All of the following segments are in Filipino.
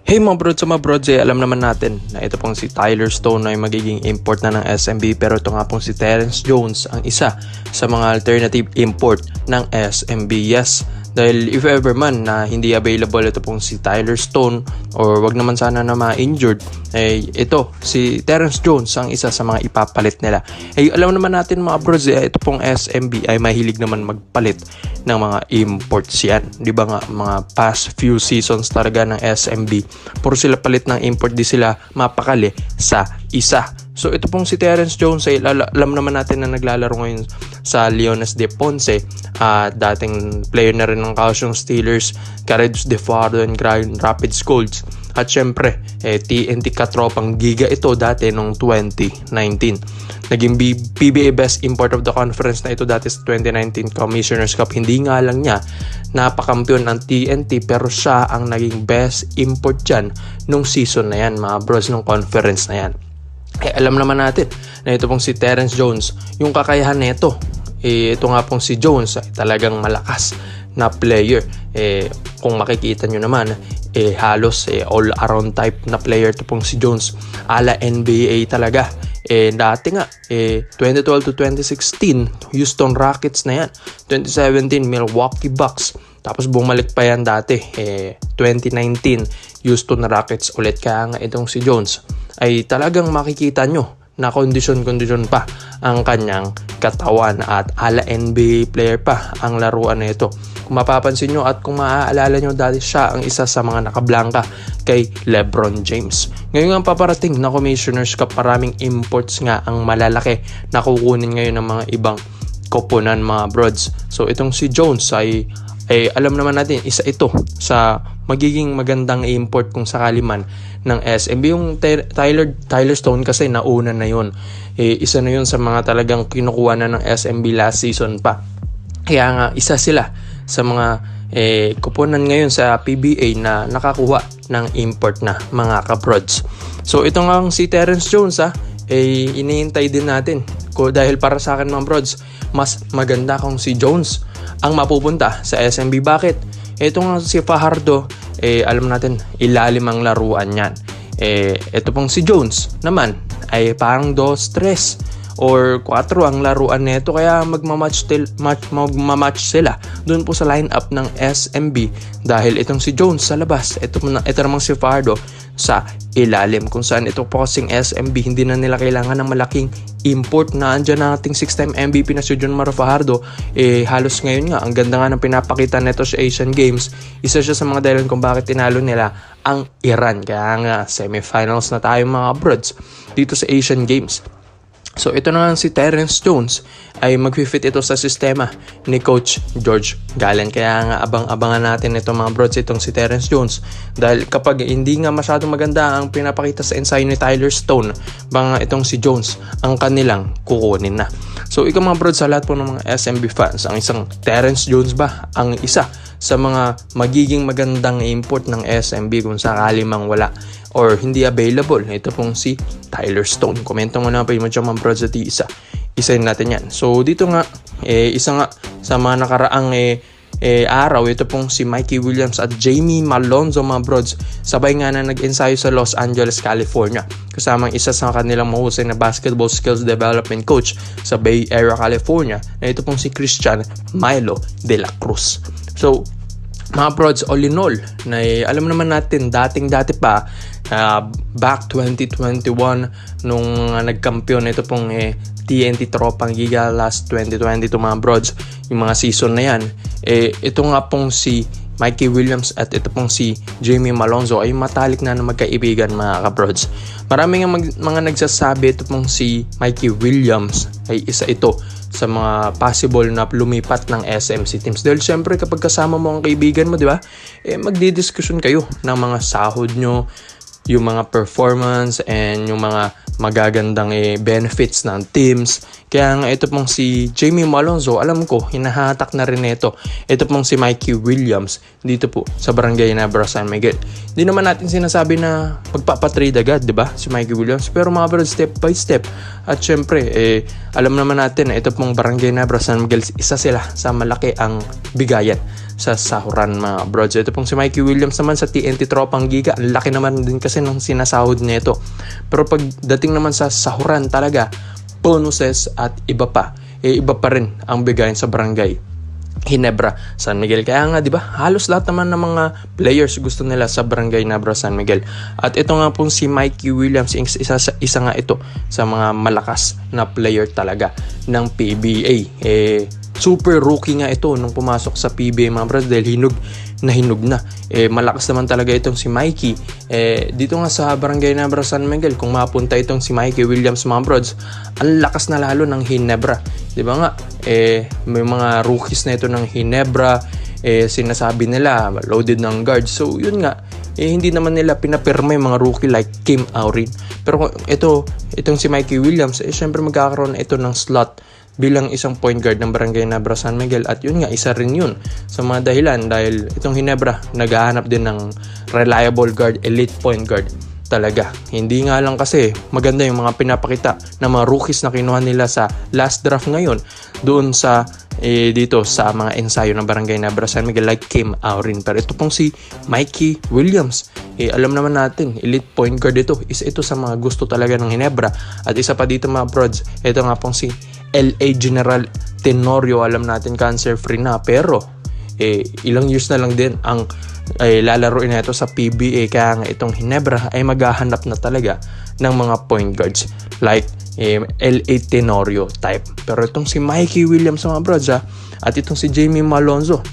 Hey mga brods, alam naman natin na ito pong si Tyler Stone ay magiging import na ng SMB, pero ito nga pong si Terrence Jones ang isa sa mga alternative import ng SMB. Yes, dahil if ever man na hindi available ito pong si Tyler Stone or wag naman sana na ma-injured, ito si Terrence Jones ang isa sa mga ipapalit nila. Alam naman natin mga brods, ito pong SMB ay mahilig naman magpalit ng mga imports yan. Di ba nga mga past few seasons talaga ng SMB, puro sila palit ng import, di sila mapakali sa isa. So ito pong si Terrence Jones ay alam naman natin na naglalaro ngayon sa Leones de Ponce, dating player na rin ng Kaohsiung Steelers, Carriers de Fajardo and Grand Rapids Colts. At syempre, TNT katropang giga ito dati noong 2019. Naging PBA Best Import of the Conference na ito dati sa 2019 Commissioner's Cup. Hindi nga lang niya napakampiyon ng TNT, pero siya ang naging best import dyan nung season na yan mga bros, nung conference na yan. Alam naman natin na ito pong si Terrence Jones, yung kakayahan nito, ito nga pong si Jones ay talagang malakas na player. Kung makikita nyo naman, halos all-around type na player ito pong si Jones, ala NBA talaga. Dati nga, 2012 to 2016, Houston Rockets na yan. 2017, Milwaukee Bucks. Tapos bumalik pa yan dati, 2019, Houston Rockets ulit. Kaya nga itong si Jones ay talagang makikita nyo na kondisyon pa ang kanyang katawan at ala NBA player pa ang laruan na ito. Kung mapapansin nyo at kung maaalala nyo, dati siya ang isa sa mga nakablangka kay LeBron James. Ngayon ang paparating na Commissioner's Cup, maraming imports nga ang malalaki na kukunin ngayon ng mga ibang koponan mga brods. So itong si Jones ay alam naman natin, isa ito sa magiging magandang import kung sakali man ng SMB. Yung Tyler Stone kasi nauna na yun. Isa na yun sa mga talagang kinukuha na ng SMB last season pa. Kaya nga isa sila sa mga kuponan ngayon sa PBA na nakakuha ng import na mga kabrods. So ito nga si Terrence Jones iniintay din natin. Dahil para sa akin mga brods, mas maganda kung si Jones ang mapupunta sa SMB. Bakit? Ito nga si Fajardo, alam natin ilalim ang laruan yan. Ito pong si Jones naman ay parang 2-3 or 4 ang laruan nito, kaya magmamatch sila doon po sa lineup ng SMB, dahil itong si Jones sa labas, ito namang si Fajardo sa ilalim, kung saan ito po kasing SMB hindi na nila kailangan ng malaking import. Na andyan na ating 6-time MVP na si Jonmar Fajardo. Halos ngayon nga ang ganda nga ng pinapakita nito sa Asian Games. Isa siya sa mga dahilan kung bakit tinalo nila ang Iran, kaya nga semifinals na tayo mga brods dito sa Asian Games. So ito na nga si Terrence Jones ay mag-fit ito sa sistema ni Coach George Gallen. Kaya nga abang-abangan natin ito mga brods, itong si Terrence Jones. Dahil kapag hindi nga masyadong maganda ang pinapakita sa ensayo ni Tyler Stone, baka itong si Jones ang kanilang kukunin na. So ikaw mga brods, sa lahat po ng mga SMB fans, ang isang Terrence Jones ba ang isa sa mga magiging magandang import ng SMB kung sakali mang wala or hindi available? Ito pong si Tyler Stone. Komento mo na pa yung mga brods at isayin natin yan. So dito nga, isa nga sa mga nakaraang araw, ito pong si Mikey Williams at Jamie Malonzo mga brods, sabay nga na nag-ensayo sa Los Angeles, California, kasamang isa sa kanilang mahusay na basketball skills development coach sa Bay Area, California, na ito pong si Christian Milo de la Cruz. So mga brods, all in all, na alam naman natin dati pa, back 2021 nung nagkampiyon ito pong TNT Tropang Giga last 2022 mga brods, yung mga season na yan, ito nga pong si Mikey Williams at ito pong si Jamie Malonzo ay matalik na magkaibigan mga kabrods. Marami nga mga nagsasabi ito pong si Mikey Williams ay isa ito sa mga possible na lumipat ng SMC teams. Dahil syempre kapag kasama mo ang kaibigan mo, di ba? Magdidiskusyon kayo ng mga sahod nyo, yung mga performance and yung mga magagandang benefits ng teams. Kaya nga ito pong si Jamie Malonzo, alam ko hinahatak na rin ito pong si Mikey Williams dito po sa Barangay Nebra San Miguel. Hindi naman natin sinasabi na magpapatrade agad, di ba, si Mikey Williams, pero mga bro, step by step. At syempre alam naman natin na ito pong Barangay Nebra San Miguel, isa sila sa malaki ang bigayan sa sahuran mga brods. Ito pong si Mikey Williams naman sa TNT Tropang Giga, ang laki naman din kasi ng sinasahod nito. Pero pagdating naman sa sahuran talaga, bonuses at iba pa, iba pa rin ang bigayan sa Barangay Ginebra San Miguel. Kaya nga 'di ba, halos lahat naman ng mga players gusto nila sa Barangay Ginebra San Miguel. At ito nga pong si Mikey Williams, isa nga ito sa mga malakas na player talaga ng PBA. Super rookie nga ito nung pumasok sa PBA mga brods, dahil hinog na. Malakas naman talaga itong si Mikey. Dito nga sa Barangay Ginebra San Miguel, kung mapunta itong si Mikey Williams mga brods, ang lakas na lalo ng Ginebra. Di ba nga? May mga rookies na ito ng Ginebra. Sinasabi nila loaded ng guard. So yun nga, hindi naman nila pinapirma yung mga rookie like Kim Aurin. Pero itong si Mikey Williams, syempre magkakaroon ito ng slot bilang isang point guard ng Barangay Ginebra San Miguel. At yun nga, isa rin yun sa mga dahilan dahil itong Ginebra naghahanap din ng reliable guard, elite point guard talaga. Hindi nga lang kasi maganda yung mga pinapakita ng mga rookies na kinuha nila sa last draft ngayon doon sa dito sa mga ensayo ng Barangay Ginebra San Miguel like Kim Aurin. Pero ito pong si Mikey Williams, alam naman natin, elite point guard ito. Isa ito sa mga gusto talaga ng Ginebra. At isa pa dito mga brods, ito nga pong si LA General Tenorio. Alam natin cancer free na, pero ilang years na lang din ang lalaroin na ito sa PBA. Kaya nga itong Ginebra ay maghahanap na talaga ng mga point guards like LA Tenorio type. Pero itong si Mikey Williams mga brods at itong si Jamie Malonzo,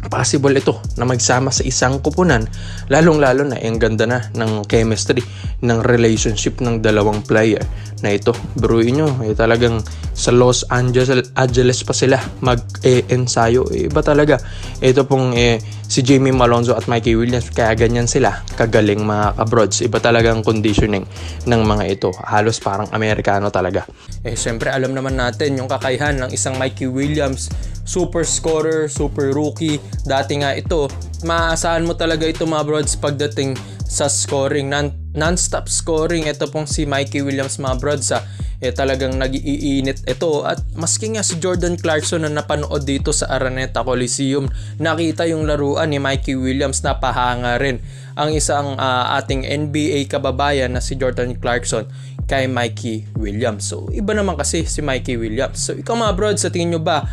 possible ito na magsama sa isang kupunan, lalong-lalo na ang ganda na ng chemistry ng relationship ng dalawang player na ito. Biruin nyo, talagang sa Los Angeles pa sila mag-ensayo. Iba talaga. Ito pong si Jamie Malonzo at Mikey Williams, kaya ganyan sila kagaling mga kabrods. Iba talagang conditioning ng mga ito. Halos parang Amerikano talaga. Siyempre alam naman natin yung kakayahan ng isang Mikey Williams, super scorer, super rookie. Dati nga ito, maaasahan mo talaga ito mga brods pagdating sa scoring, non-stop scoring. Ito pong si Mikey Williams mga brods talagang nag-iinit ito. At maski nga si Jordan Clarkson na napanood dito sa Araneta Coliseum, nakita yung laruan ni Mikey Williams, napahanga rin ang isang ating NBA kababayan na si Jordan Clarkson kay Mikey Williams. So iba naman kasi si Mikey Williams. So ikaw mga brods, sa tingin nyo ba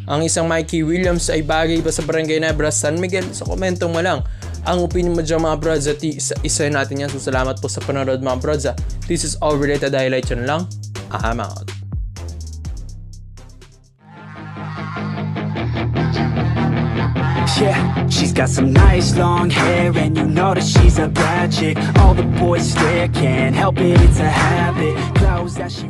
ang isang Mikey Williams ay bagay ba sa Barangay Ginebra San Miguel? Sa komento mo lang ang opinion mo dyan mga brods, at isa natin yan. So salamat po sa panonood mga brods. This is all related highlights yun lang. I'm out. Yeah, she's got some nice long hair, and you know that she's a bad chick. All the boys stare, can't help it, it's a habit. Clothes that she